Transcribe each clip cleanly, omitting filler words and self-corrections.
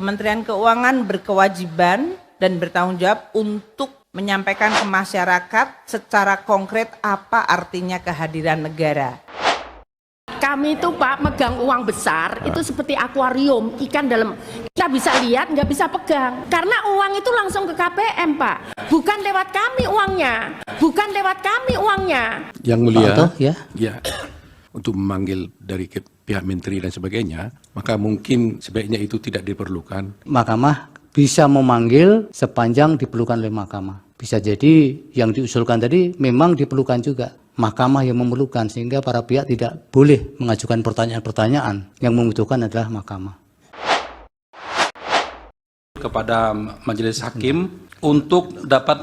Kementerian Keuangan berkewajiban dan bertanggung jawab untuk menyampaikan ke masyarakat secara konkret apa artinya kehadiran negara. Kami itu Pak megang uang besar itu seperti akuarium ikan dalam, kita bisa lihat nggak bisa pegang karena uang itu langsung ke KPM Pak, bukan lewat kami uangnya, Yang mulia, ya. Untuk memanggil dari pihak menteri dan sebagainya, maka mungkin sebaiknya itu tidak diperlukan. Mahkamah bisa memanggil sepanjang diperlukan oleh mahkamah. Bisa jadi yang diusulkan tadi memang diperlukan juga. Mahkamah yang memerlukan sehingga para pihak tidak boleh mengajukan pertanyaan-pertanyaan. Yang membutuhkan adalah mahkamah. Kepada Majelis Hakim untuk dapat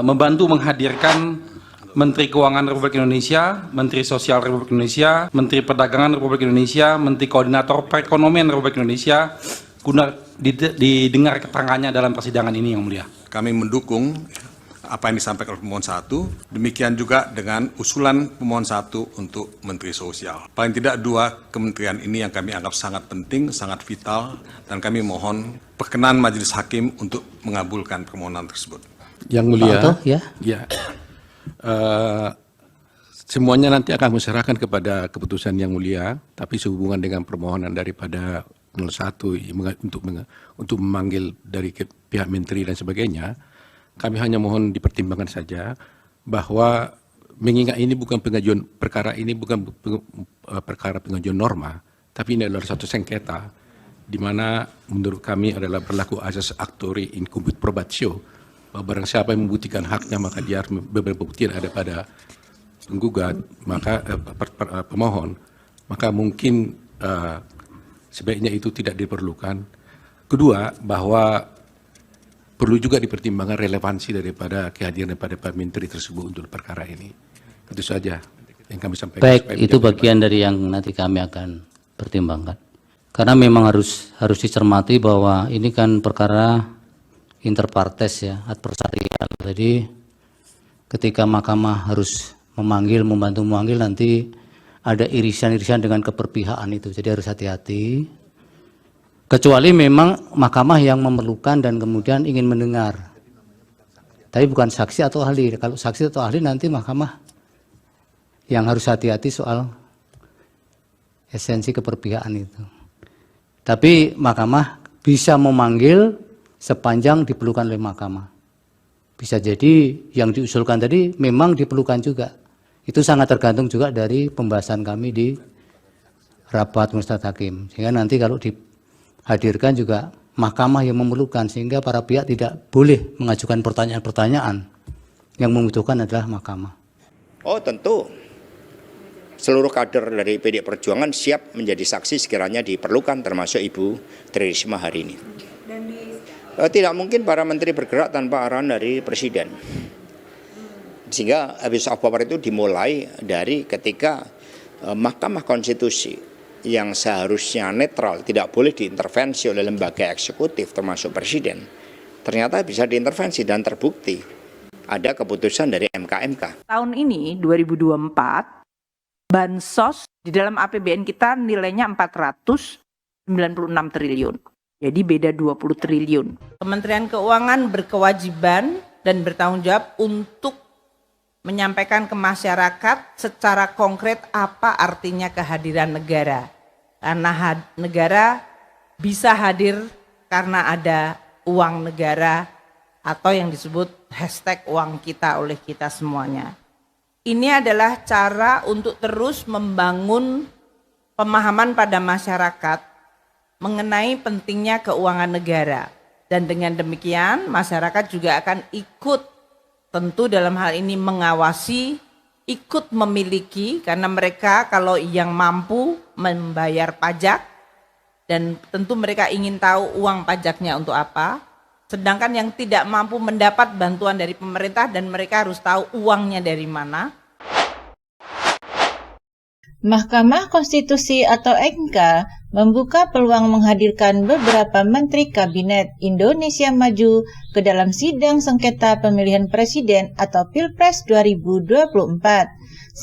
membantu menghadirkan Menteri Keuangan Republik Indonesia, Menteri Sosial Republik Indonesia, Menteri Perdagangan Republik Indonesia, Menteri Koordinator Perekonomian Republik Indonesia, guna didengar keterangannya dalam persidangan ini, Yang Mulia. Kami mendukung apa yang disampaikan oleh pemohon 1, demikian juga dengan usulan pemohon 1 untuk Menteri Sosial. Paling tidak 2 kementerian ini yang kami anggap sangat penting, sangat vital, dan kami mohon perkenan Majelis Hakim untuk mengabulkan permohonan tersebut. Yang mulia, ya. Semuanya nanti akan diserahkan kepada keputusan Yang Mulia, tapi sehubungan dengan permohonan daripada 01 untuk memanggil dari pihak menteri dan sebagainya, kami hanya mohon dipertimbangkan saja bahwa mengingat ini bukan pengajuan perkara ini bukan perkara pengajuan norma, tapi ini adalah satu sengketa di mana menurut kami adalah berlaku asas actori incumbit probatio, bahwa barang siapa yang membuktikan haknya maka dia harus beberapa bukti ada pada penggugat, maka pemohon, maka mungkin sebaiknya itu tidak diperlukan. Kedua, bahwa perlu juga dipertimbangkan relevansi daripada kehadiran daripada Pak Menteri tersebut untuk perkara ini. Itu saja yang kami sampaikan. Baik, itu bagian dari yang nanti kami akan pertimbangkan. Karena memang harus dicermati bahwa ini kan perkara interpartes ya, adversarial. Jadi ketika mahkamah harus membantu memanggil nanti ada irisan-irisan dengan keperpihakan itu. Jadi harus hati-hati. Kecuali memang mahkamah yang memerlukan dan kemudian ingin mendengar. Tapi bukan saksi atau ahli. Kalau saksi atau ahli nanti mahkamah yang harus hati-hati soal esensi keperpihakan itu. Tapi mahkamah bisa memanggil sepanjang diperlukan oleh mahkamah. Bisa jadi yang diusulkan tadi memang diperlukan juga. Itu sangat tergantung juga dari pembahasan kami di rapat Majelis Hakim. Sehingga nanti kalau dihadirkan juga mahkamah yang memerlukan sehingga para pihak tidak boleh mengajukan pertanyaan-pertanyaan. Yang membutuhkan adalah mahkamah. Oh tentu. Seluruh kader dari PDI Perjuangan siap menjadi saksi sekiranya diperlukan, termasuk Ibu Tri Risma hari ini. Tidak mungkin para menteri bergerak tanpa arahan dari Presiden. Sehingga abuse of power itu dimulai dari ketika Mahkamah Konstitusi yang seharusnya netral, tidak boleh diintervensi oleh lembaga eksekutif termasuk Presiden, ternyata bisa diintervensi dan terbukti ada keputusan dari MK. Tahun ini 2024 bansos di dalam APBN kita nilainya 496 triliun. Jadi beda 20 triliun. Kementerian Keuangan berkewajiban dan bertanggung jawab untuk menyampaikan ke masyarakat secara konkret apa artinya kehadiran negara. Karena negara bisa hadir karena ada uang negara atau yang disebut hashtag uang kita oleh kita semuanya. Ini adalah cara untuk terus membangun pemahaman pada masyarakat mengenai pentingnya keuangan negara. Dan dengan demikian masyarakat juga akan ikut tentu dalam hal ini mengawasi, ikut memiliki karena mereka kalau yang mampu membayar pajak dan tentu mereka ingin tahu uang pajaknya untuk apa. Sedangkan yang tidak mampu mendapat bantuan dari pemerintah dan mereka harus tahu uangnya dari mana. Mahkamah Konstitusi atau MK membuka peluang menghadirkan beberapa Menteri Kabinet Indonesia Maju ke dalam sidang sengketa pemilihan presiden atau Pilpres 2024.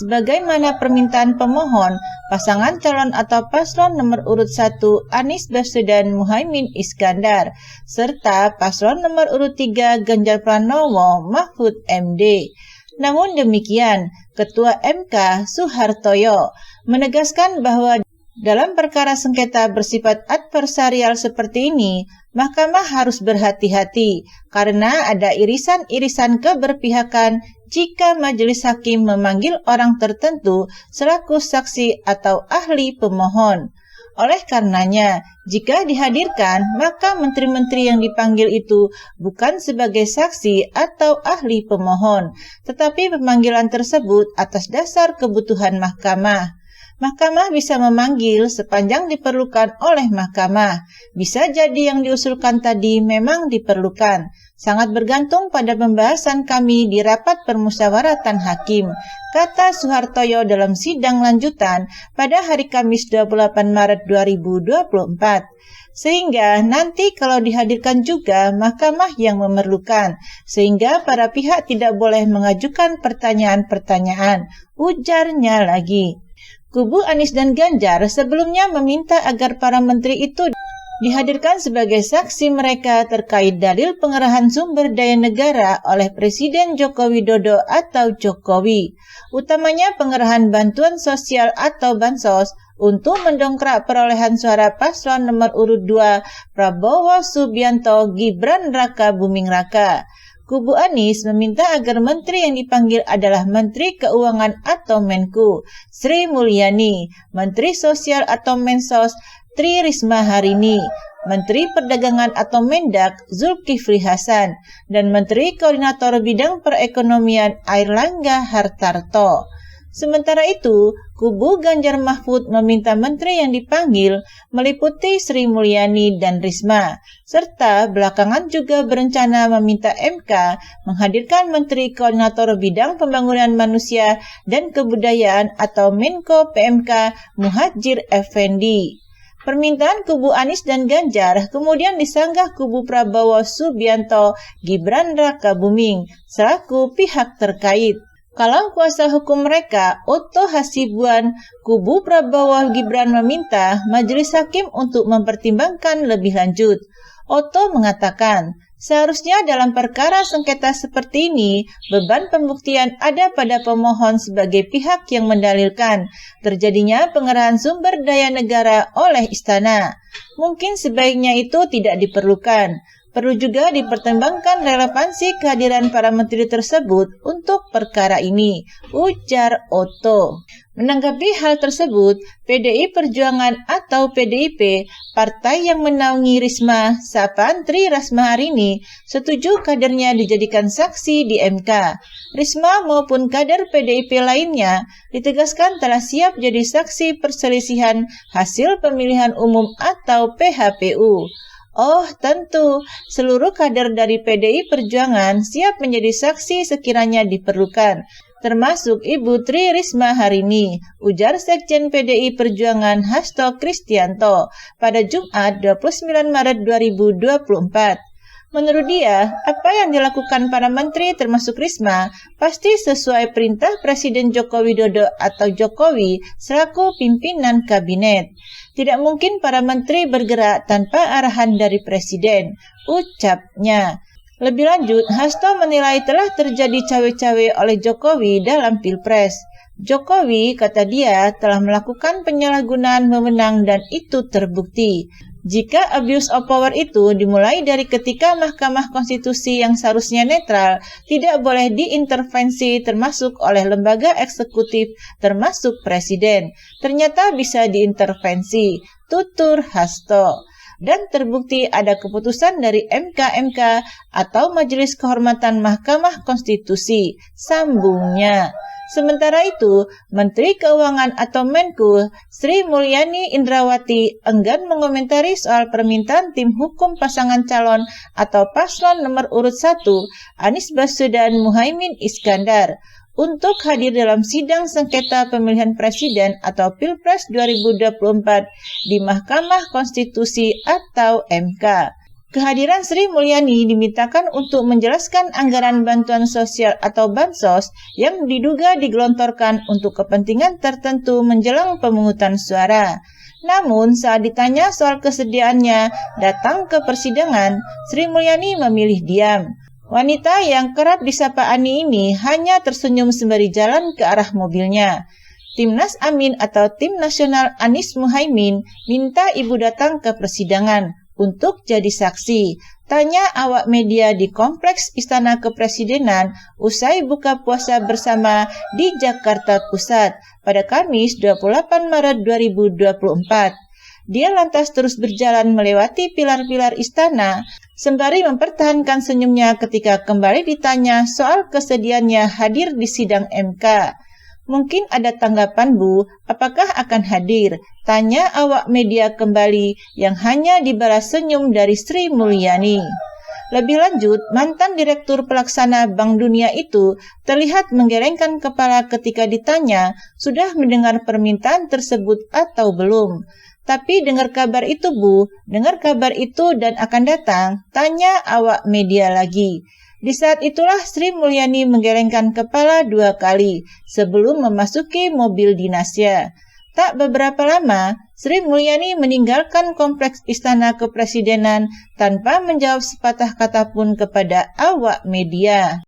Sebagaimana permintaan pemohon, pasangan calon atau paslon nomor urut 1 Anies Baswedan Muhaimin Iskandar, serta paslon nomor urut 3 Ganjar Pranowo Mahfud MD. Namun demikian, Ketua MK Suhartoyo menegaskan bahwa dalam perkara sengketa bersifat adversarial seperti ini, Mahkamah harus berhati-hati karena ada irisan-irisan keberpihakan jika majelis hakim memanggil orang tertentu selaku saksi atau ahli pemohon. Oleh karenanya, jika dihadirkan, maka menteri-menteri yang dipanggil itu bukan sebagai saksi atau ahli pemohon, tetapi pemanggilan tersebut atas dasar kebutuhan mahkamah. Mahkamah bisa memanggil sepanjang diperlukan oleh mahkamah. Bisa jadi yang diusulkan tadi memang diperlukan. Sangat bergantung pada pembahasan kami di rapat permusyawaratan hakim, kata Suhartoyo dalam sidang lanjutan pada hari Kamis 28 Maret 2024. Sehingga nanti kalau dihadirkan juga mahkamah yang memerlukan, sehingga para pihak tidak boleh mengajukan pertanyaan-pertanyaan, ujarnya lagi. Kubu Anies dan Ganjar sebelumnya meminta agar para menteri itu dihadirkan sebagai saksi mereka terkait dalil pengerahan sumber daya negara oleh Presiden Joko Widodo atau Jokowi, utamanya pengerahan bantuan sosial atau bansos untuk mendongkrak perolehan suara paslon nomor urut 2 Prabowo Subianto Gibran Raka Buming Raka. Kubu Anies meminta agar menteri yang dipanggil adalah Menteri Keuangan atau Menku Sri Mulyani, Menteri Sosial atau Mensos Tri Risma Harini, Menteri Perdagangan atau Mendak Zulkifli Hasan, dan Menteri Koordinator Bidang Perekonomian Airlangga Hartarto. Sementara itu, kubu Ganjar Mahfud meminta menteri yang dipanggil meliputi Sri Mulyani dan Risma, serta belakangan juga berencana meminta MK menghadirkan Menteri Koordinator Bidang Pembangunan Manusia dan Kebudayaan atau Menko PMK Muhadjir Effendi. Permintaan kubu Anies dan Ganjar kemudian disanggah kubu Prabowo Subianto Gibran Raka Buming selaku pihak terkait. Kalau kuasa hukum mereka, Otto Hasibuan, kubu Prabowo Gibran meminta majelis hakim untuk mempertimbangkan lebih lanjut. Otto mengatakan, seharusnya dalam perkara sengketa seperti ini, beban pembuktian ada pada pemohon sebagai pihak yang mendalilkan terjadinya pengerahan sumber daya negara oleh istana. Mungkin sebaiknya itu tidak diperlukan. Perlu juga dipertimbangkan relevansi kehadiran para menteri tersebut untuk perkara ini, ujar Otto. Menanggapi hal tersebut, PDI Perjuangan atau PDIP, partai yang menaungi Risma, Sapaan Tri Risma Harini, setuju kadernya dijadikan saksi di MK. Risma maupun kader PDIP lainnya ditegaskan telah siap jadi saksi perselisihan hasil pemilihan umum atau PHPU. Oh, tentu, seluruh kader dari PDI Perjuangan siap menjadi saksi sekiranya diperlukan, termasuk Ibu Tri Risma Harini, ujar Sekjen PDI Perjuangan Hasto Kristianto pada Jumat 29 Maret 2024. Menurut dia, apa yang dilakukan para menteri termasuk Risma pasti sesuai perintah Presiden Joko Widodo atau Jokowi selaku pimpinan kabinet. Tidak mungkin para menteri bergerak tanpa arahan dari Presiden, ucapnya. Lebih lanjut, Hasto menilai telah terjadi cawe-cawe oleh Jokowi dalam Pilpres. Jokowi, kata dia, telah melakukan penyalahgunaan wewenang dan itu terbukti. Jika abuse of power itu dimulai dari ketika Mahkamah Konstitusi yang seharusnya netral tidak boleh diintervensi termasuk oleh lembaga eksekutif termasuk Presiden, ternyata bisa diintervensi, tutur Hasto. Dan terbukti ada keputusan dari MK atau Majelis Kehormatan Mahkamah Konstitusi, sambungnya. Sementara itu, Menteri Keuangan atau Menku Sri Mulyani Indrawati enggan mengomentari soal permintaan tim hukum pasangan calon atau paslon nomor urut 1 Anies Baswedan Muhaimin Iskandar. untuk hadir dalam sidang sengketa pemilihan presiden atau Pilpres 2024 di Mahkamah Konstitusi atau MK. Kehadiran Sri Mulyani dimintakan untuk menjelaskan anggaran bantuan sosial atau bansos yang diduga digelontorkan untuk kepentingan tertentu menjelang pemungutan suara. Namun saat ditanya soal kesediaannya datang ke persidangan, Sri Mulyani memilih diam. Wanita yang kerap disapa Ani ini hanya tersenyum sembari jalan ke arah mobilnya. Timnas Amin atau Tim Nasional Anies Muhaimin minta ibu datang ke persidangan untuk jadi saksi. Tanya awak media di Kompleks Istana Kepresidenan usai buka puasa bersama di Jakarta Pusat pada Kamis 28 Maret 2024. Dia lantas terus berjalan melewati pilar-pilar istana sembari mempertahankan senyumnya ketika kembali ditanya soal kesediaannya hadir di sidang MK. Mungkin ada tanggapan, Bu, apakah akan hadir? Tanya awak media kembali yang hanya dibalas senyum dari Sri Mulyani. Lebih lanjut, mantan Direktur Pelaksana Bank Dunia itu terlihat menggelengkan kepala ketika ditanya sudah mendengar permintaan tersebut atau belum. Tapi dengar kabar itu, Bu, dengar kabar itu dan akan datang, tanya awak media lagi. Di saat itulah Sri Mulyani menggelengkan kepala 2 kali sebelum memasuki mobil dinasnya. Tak beberapa lama, Sri Mulyani meninggalkan Kompleks Istana Kepresidenan tanpa menjawab sepatah kata pun kepada awak media.